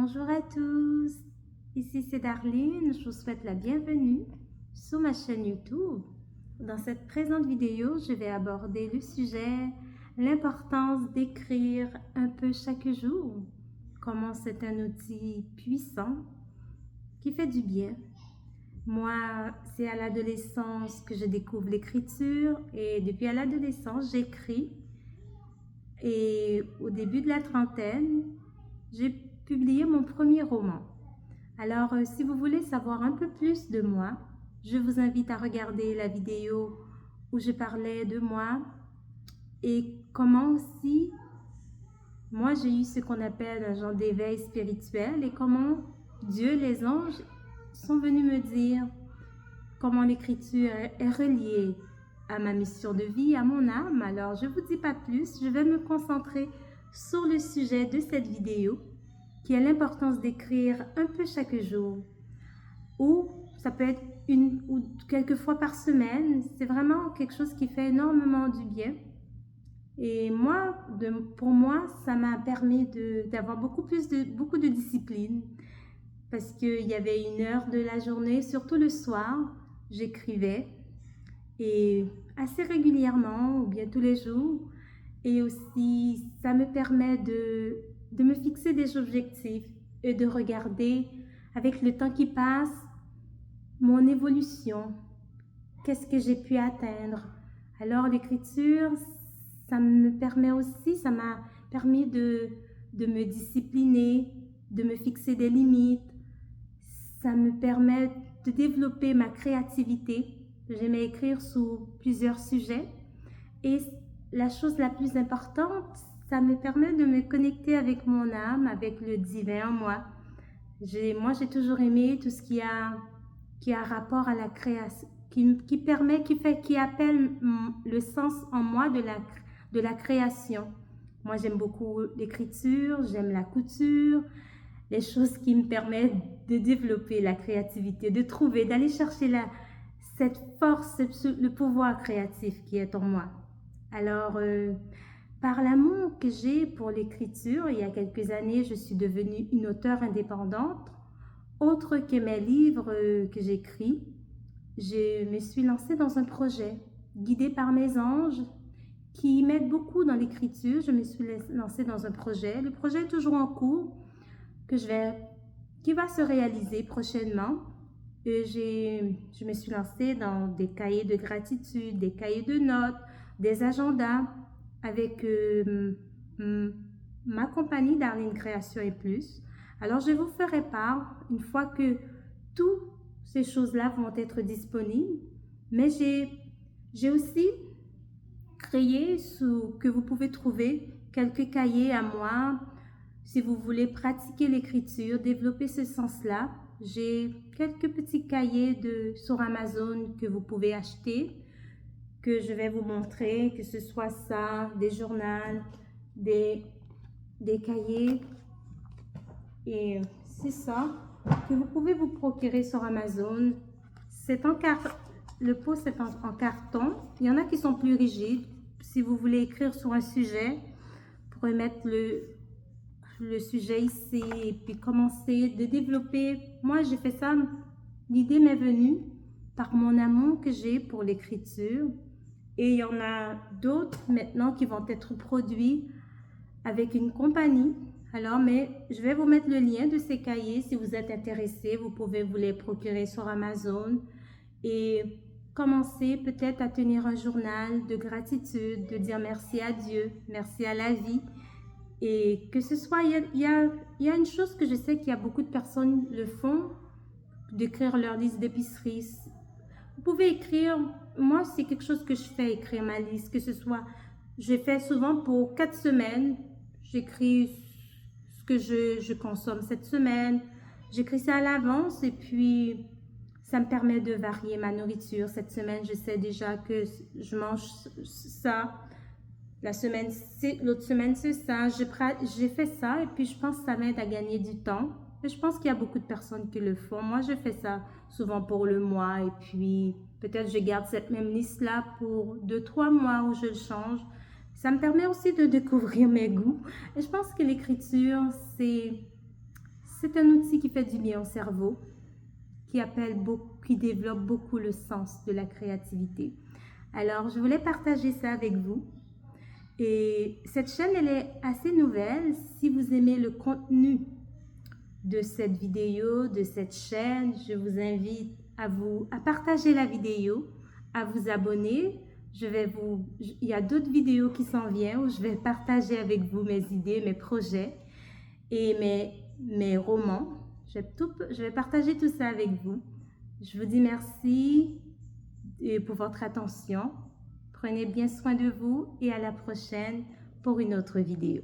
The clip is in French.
Bonjour à tous, ici c'est Darline, je vous souhaite la bienvenue sur ma chaîne YouTube. Dans cette présente vidéo, je vais aborder le sujet l'importance d'écrire un peu chaque jour. Comment c'est un outil puissant qui fait du bien. Moi, c'est à l'adolescence que je découvre l'écriture et depuis à l'adolescence, j'écris. Et au début de la trentaine, j'ai publié mon premier roman. Alors, si vous voulez savoir un peu plus de moi, je vous invite à regarder la vidéo où je parlais de moi et comment aussi, moi j'ai eu ce qu'on appelle un genre d'éveil spirituel et comment Dieu, les anges sont venus me dire comment l'écriture est reliée à ma mission de vie, à mon âme. Alors, je ne vous dis pas plus, je vais me concentrer sur le sujet de cette vidéo qui est l'importance d'écrire un peu chaque jour, ou ça peut être une ou quelques fois par semaine. C'est vraiment quelque chose qui fait énormément du bien. Et moi, pour moi, ça m'a permis d'avoir beaucoup de discipline, parce qu'il y avait une heure de la journée, surtout le soir, j'écrivais, et assez régulièrement, ou bien tous les jours. Et aussi, ça me permet de me fixer des objectifs et de regarder avec le temps qui passe mon évolution. Qu'est-ce que j'ai pu atteindre? Alors l'écriture, ça me permet aussi, ça m'a permis de me discipliner, de me fixer des limites. Ça me permet de développer ma créativité. J'aimais écrire sur plusieurs sujets. Et la chose la plus importante, ça me permet de me connecter avec mon âme, avec le divin en moi. Moi, j'ai toujours aimé tout ce qui a rapport à la création, qui appelle le sens en moi de la création. Moi, j'aime beaucoup l'écriture, j'aime la couture, les choses qui me permettent de développer la créativité, d'aller chercher cette force, le pouvoir créatif qui est en moi. Alors, par l'amour que j'ai pour l'écriture, il y a quelques années, je suis devenue une auteure indépendante. Autre que mes livres que j'écris, je me suis lancée dans un projet guidé par mes anges qui m'aident beaucoup dans l'écriture. Je me suis lancée dans un projet. Le projet est toujours en cours, qui va se réaliser prochainement. Je me suis lancée dans des cahiers de gratitude, des cahiers de notes, des agendas avec ma compagnie Darline Création et Plus. Alors, je vous ferai part une fois que toutes ces choses-là vont être disponibles. Mais j'ai aussi créé que vous pouvez trouver quelques cahiers à moi. Si vous voulez pratiquer l'écriture, développer ce sens-là, j'ai quelques petits cahiers sur Amazon que vous pouvez acheter, que je vais vous montrer, que ce soit ça, des journaux, des cahiers. Et c'est ça que vous pouvez vous procurer sur Amazon. Le pot, c'est en carton. Il y en a qui sont plus rigides. Si vous voulez écrire sur un sujet, vous pouvez mettre le sujet ici et puis commencer de développer. Moi, j'ai fait ça. L'idée m'est venue par mon amour que j'ai pour l'écriture. Et il y en a d'autres maintenant qui vont être produits avec une compagnie. Alors, mais je vais vous mettre le lien de ces cahiers. Si vous êtes intéressé, vous pouvez vous les procurer sur Amazon et commencer peut-être à tenir un journal de gratitude, de dire merci à Dieu, merci à la vie. Et que ce soit, il y a une chose que je sais qu'il y a beaucoup de personnes le font, d'écrire leur liste d'épicerie. Vous pouvez écrire, moi c'est quelque chose que je fais, écrire ma liste, que ce soit, je fais souvent pour 4 semaines, j'écris ce que je consomme cette semaine, j'écris ça à l'avance et puis ça me permet de varier ma nourriture. Cette semaine, je sais déjà que je mange ça. L'autre semaine, c'est ça. J'ai fait ça et puis je pense que ça m'aide à gagner du temps. Et je pense qu'il y a beaucoup de personnes qui le font. Moi, je fais ça souvent pour le mois et puis peut-être je garde cette même liste-là pour 2-3 mois où je le change. Ça me permet aussi de découvrir mes goûts. Et je pense que l'écriture, C'est un outil qui fait du bien au cerveau, qui développe beaucoup le sens de la créativité. Alors, je voulais partager ça avec vous. Et cette chaîne, elle est assez nouvelle. Si vous aimez le contenu de cette vidéo, de cette chaîne, je vous invite à partager la vidéo, à vous abonner. Il y a d'autres vidéos qui s'en viennent où je vais partager avec vous mes idées, mes projets et mes romans. Je vais partager tout ça avec vous. Je vous dis merci pour votre attention. Prenez bien soin de vous et à la prochaine pour une autre vidéo.